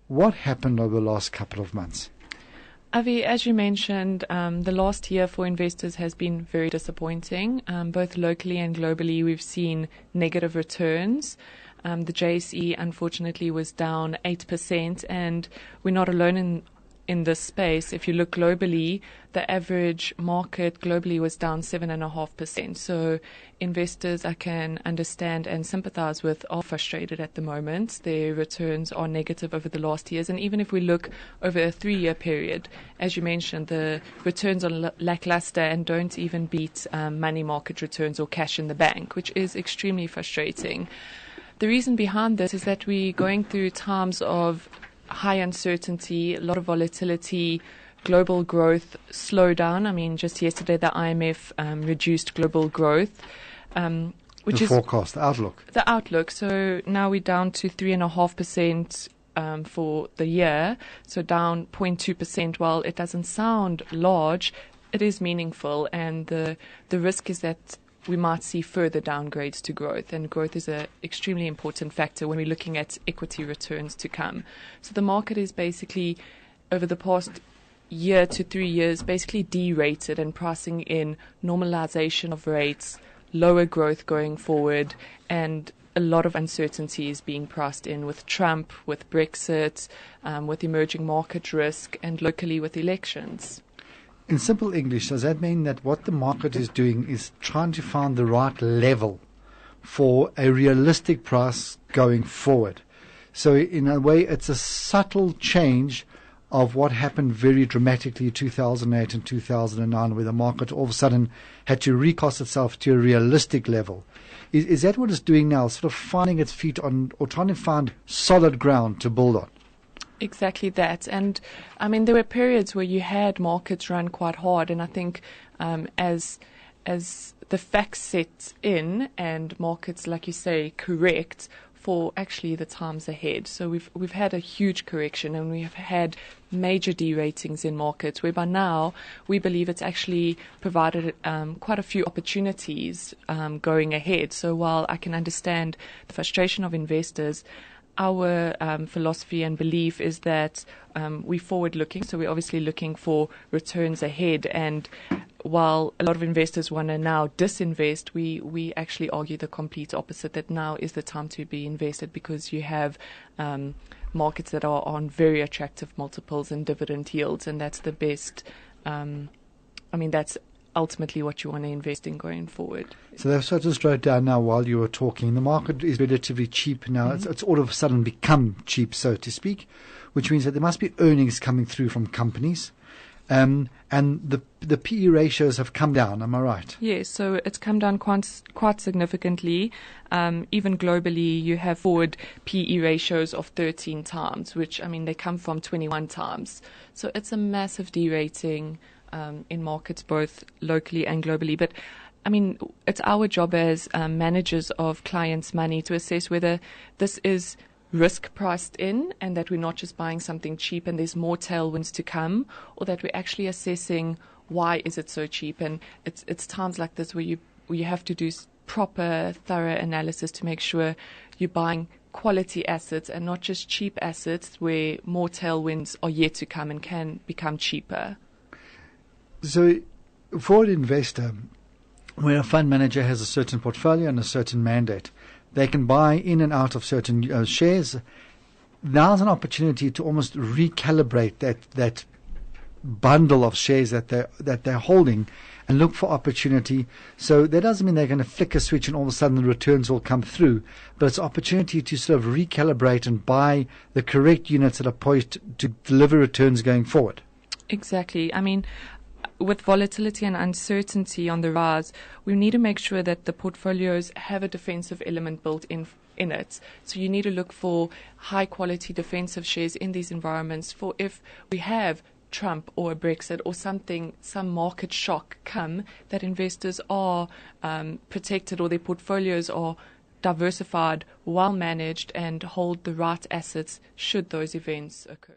What happened over the last couple of months? Avi, as you mentioned, the last year for investors has been very disappointing. Both locally and globally, we've seen negative returns. The JSE, unfortunately, was down 8%, and we're not alone in this space. If you look globally, the average market globally was down 7.5%. So investors, I can understand and sympathize with, are frustrated at the moment. Their returns are negative over the last years. And even if we look over a 3-year period, as you mentioned, the returns are lackluster and don't even beat money market returns or cash in the bank, which is extremely frustrating. The reason behind this is that we're going through times of high uncertainty, a lot of volatility, global growth slowdown. I mean, just yesterday the IMF reduced global growth, which the is forecast, the outlook. The outlook. So now we're down to 3.5% for the year, so down 0.2%. While it doesn't sound large, it is meaningful, and the risk is that we might see further downgrades to growth, and growth is an extremely important factor when we're looking at equity returns to come. So the market is basically, over the past year to 3 years, basically derated and pricing in normalization of rates, lower growth going forward, and a lot of uncertainty is being priced in with Trump, with Brexit, with emerging market risk, and locally with elections. In simple English, does that mean that what the market is doing is trying to find the right level for a realistic price going forward? So in a way, it's a subtle change of what happened very dramatically in 2008 and 2009, where the market all of a sudden had to recast itself to a realistic level. Is that what it's doing now, sort of finding its feet on, or trying to find solid ground to build on? Exactly that. And I mean, there were periods where you had markets run quite hard, and I think as the facts set in and markets, like you say, correct for actually the times ahead. So we've had a huge correction, and we have had major deratings in markets, whereby now we believe it's actually provided quite a few opportunities going ahead. So while I can understand the frustration of investors, our philosophy and belief is that we're forward-looking, so we're obviously looking for returns ahead. And while a lot of investors want to now disinvest, we actually argue the complete opposite, that now is the time to be invested, because you have markets that are on very attractive multiples and dividend yields, and that's the best. That's ultimately what you want to invest in going forward. So that's what I just wrote down now while you were talking. The market is relatively cheap now. Mm-hmm. It's all of a sudden become cheap, so to speak, which means that there must be earnings coming through from companies. And the PE ratios have come down, am I right? Yes, so it's come down quite significantly. Even globally, you have forward PE ratios of 13 times, which, I mean, they come from 21 times. So it's a massive derating in markets both locally and globally. But I mean, it's our job as managers of clients' money to assess whether this is risk priced in, and that we're not just buying something cheap and there's more tailwinds to come, or that we're actually assessing why is it so cheap. And it's times like this where you have to do proper, thorough analysis to make sure you're buying quality assets and not just cheap assets where more tailwinds are yet to come and can become cheaper. So for an investor, when a fund manager has a certain portfolio and a certain mandate, they can buy in and out of certain shares. Now's an opportunity to almost recalibrate that bundle of shares that they're holding and look for opportunity. So that doesn't mean they're going to flick a switch and all of a sudden the returns will come through, but it's an opportunity to sort of recalibrate and buy the correct units that are poised to deliver returns going forward. Exactly. I mean, with volatility and uncertainty on the rise, we need to make sure that the portfolios have a defensive element built in it. So you need to look for high quality defensive shares in these environments, for if we have Trump or a Brexit or some market shock come, that investors are protected, or their portfolios are diversified, well managed, and hold the right assets should those events occur.